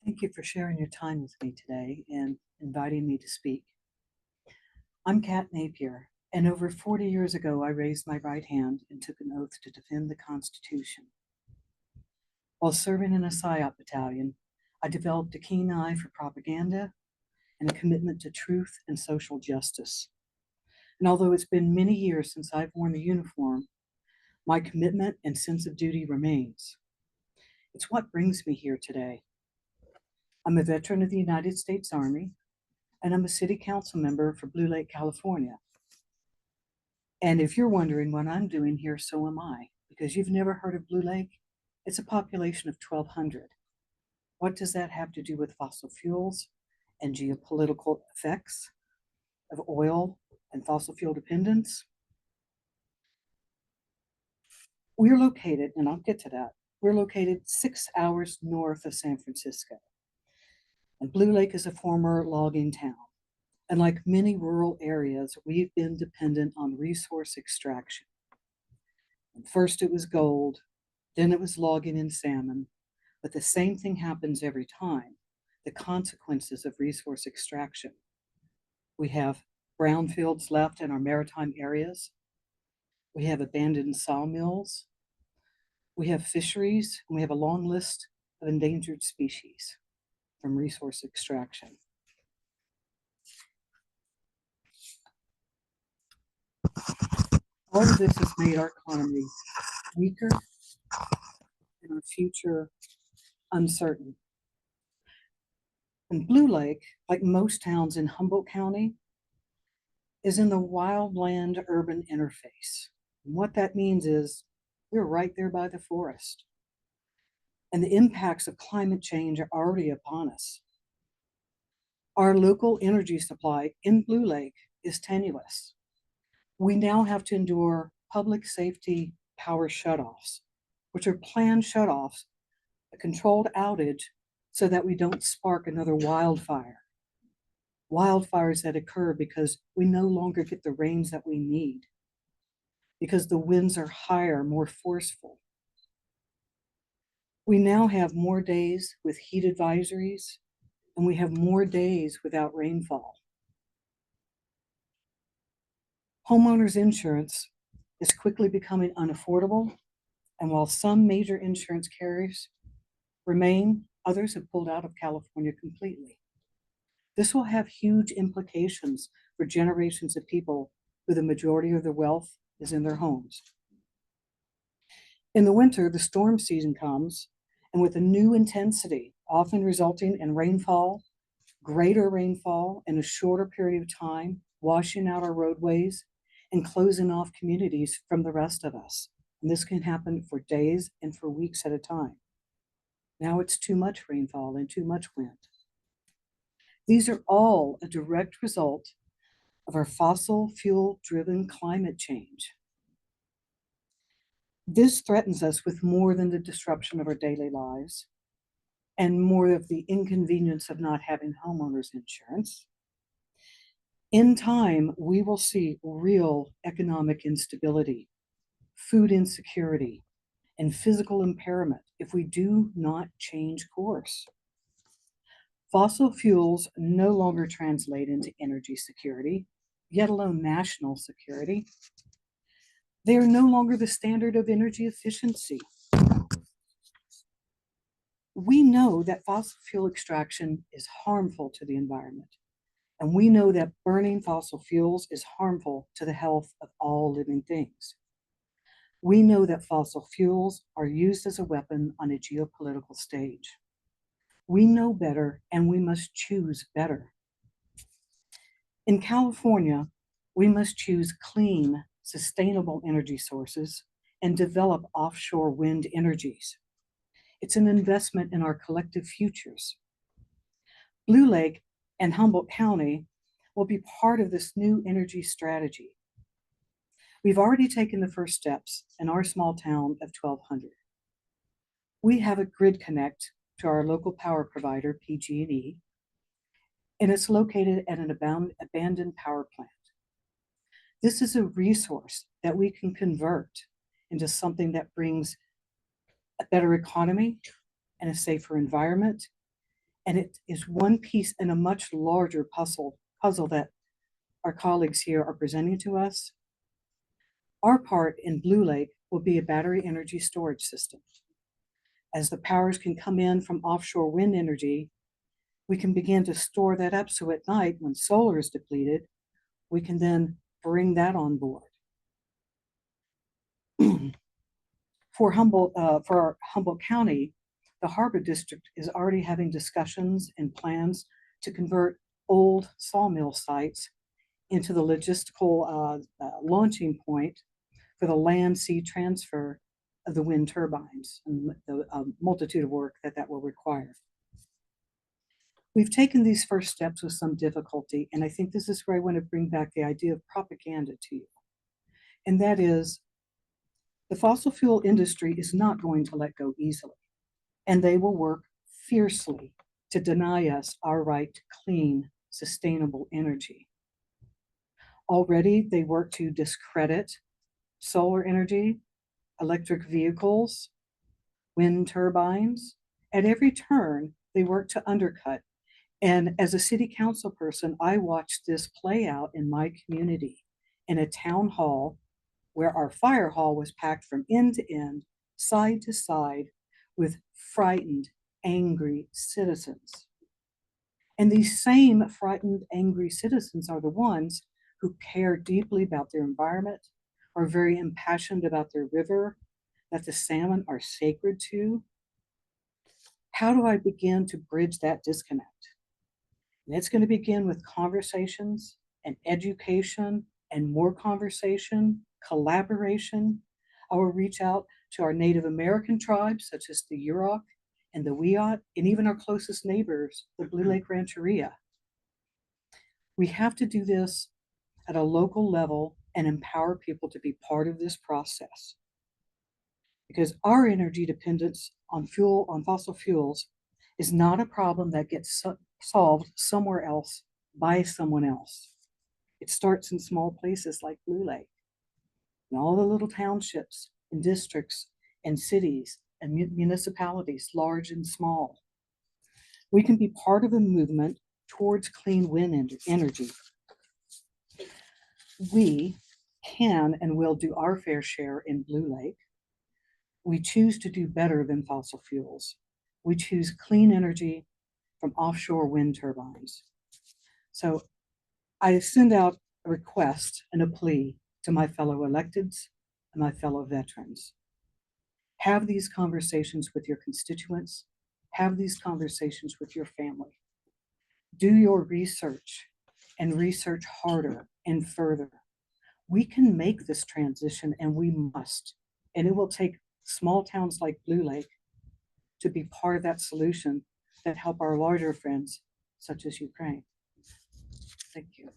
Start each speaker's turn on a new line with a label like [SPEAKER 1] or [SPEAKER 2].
[SPEAKER 1] Thank you for sharing your time with me today and inviting me to speak. I'm Kat Napier, and over 40 years ago, I raised my right hand and took an oath to defend the Constitution. While serving in a PSYOP battalion, I developed a keen eye for propaganda and a commitment to truth and social justice. And although it's been many years since I've worn the uniform, my commitment and sense of duty remains. It's what brings me here today. I'm a veteran of the United States Army, and I'm a city council member for Blue Lake, California. And if you're wondering what I'm doing here, so am I, because you've never heard of Blue Lake. It's a population of 1,200. What does that have to do with fossil fuels and geopolitical effects of oil and fossil fuel dependence? We're located, and I'll get to that, we're located 6 hours north of San Francisco. And Blue Lake is a former logging town. And like many rural areas, we've been dependent on resource extraction. And first it was gold, then it was logging and salmon. But the same thing happens every time, the consequences of resource extraction. We have brownfields left in our maritime areas. We have abandoned sawmills. We have fisheries, and we have a long list of endangered species from resource extraction. All of this has made our economy weaker and our future uncertain. And Blue Lake, like most towns in Humboldt County, is in the wildland-urban interface. And what that means is we're right there by the forest. And the impacts of climate change are already upon us. Our local energy supply in Blue Lake is tenuous. We now have to endure public safety power shutoffs, which are planned shutoffs, a controlled outage so that we don't spark another wildfire. Wildfires that occur because we no longer get the rains that we need, because the winds are higher, more forceful. We now have more days with heat advisories, and we have more days without rainfall. Homeowners insurance is quickly becoming unaffordable, and while some major insurance carriers remain, others have pulled out of California completely. This will have huge implications for generations of people who the majority of their wealth is in their homes. In the winter, the storm season comes, and with a new intensity, often resulting in rainfall, greater rainfall in a shorter period of time, washing out our roadways and closing off communities from the rest of us. And this can happen for days and for weeks at a time. Now it's too much rainfall and too much wind. These are all a direct result of our fossil fuel-driven climate change. This threatens us with more than the disruption of our daily lives and more of the inconvenience of not having homeowners insurance. In time, we will see real economic instability, food insecurity, and physical impairment if we do not change course. Fossil fuels no longer translate into energy security, yet alone national security. They are no longer the standard of energy efficiency. We know that fossil fuel extraction is harmful to the environment, and we know that burning fossil fuels is harmful to the health of all living things. We know that fossil fuels are used as a weapon on a geopolitical stage. We know better, and we must choose better. In California, we must choose clean, sustainable energy sources and develop offshore wind energies. It's an investment in our collective futures. Blue Lake and Humboldt County will be part of this new energy strategy. We've already taken the first steps in our small town of 1,200. We have a grid connect to our local power provider, PG&E, and it's located at an abandoned power plant. This is a resource that we can convert into something that brings a better economy, and a safer environment. And it is one piece in a much larger puzzle that our colleagues here are presenting to us. Our part in Blue Lake will be a battery energy storage system. As the powers can come in from offshore wind energy, we can begin to store that up so at night when solar is depleted, we can then bring that on board. For our Humboldt County, the Harbor District is already having discussions and plans to convert old sawmill sites into the logistical launching point for the land-sea transfer of the wind turbines and the multitude of work that will require. We've taken these first steps with some difficulty, and I think this is where I want to bring back the idea of propaganda to you. And that is, the fossil fuel industry is not going to let go easily, and they will work fiercely to deny us our right to clean, sustainable energy. Already, they work to discredit solar energy, electric vehicles, wind turbines. At every turn, they work to undercut. And as a city council person, I watched this play out in my community in a town hall where our fire hall was packed from end to end, side to side, with frightened, angry citizens. And these same frightened, angry citizens are the ones who care deeply about their environment, are very impassioned about their river, that the salmon are sacred to. How do I begin to bridge that disconnect? And it's going to begin with conversations and education and more conversation, collaboration. I will reach out to our Native American tribes, such as the Yurok and the Wiyot, and even our closest neighbors, the Blue Lake Rancheria. We have to do this at a local level and empower people to be part of this process. Because our energy dependence on fossil fuels is not a problem that gets solved somewhere else by someone else. It starts in small places like Blue Lake, and all the little townships and districts and cities and municipalities, large and small. We can be part of a movement towards clean wind energy. We can and will do our fair share in Blue Lake. We choose to do better than fossil fuels. We choose clean energy from offshore wind turbines. So I send out a request and a plea to my fellow electeds and my fellow veterans. Have these conversations with your constituents. Have these conversations with your family. Do your research and research harder and further. We can make this transition, and we must. And it will take small towns like Blue Lake to be part of that solution that help our larger friends, such as Ukraine. Thank you.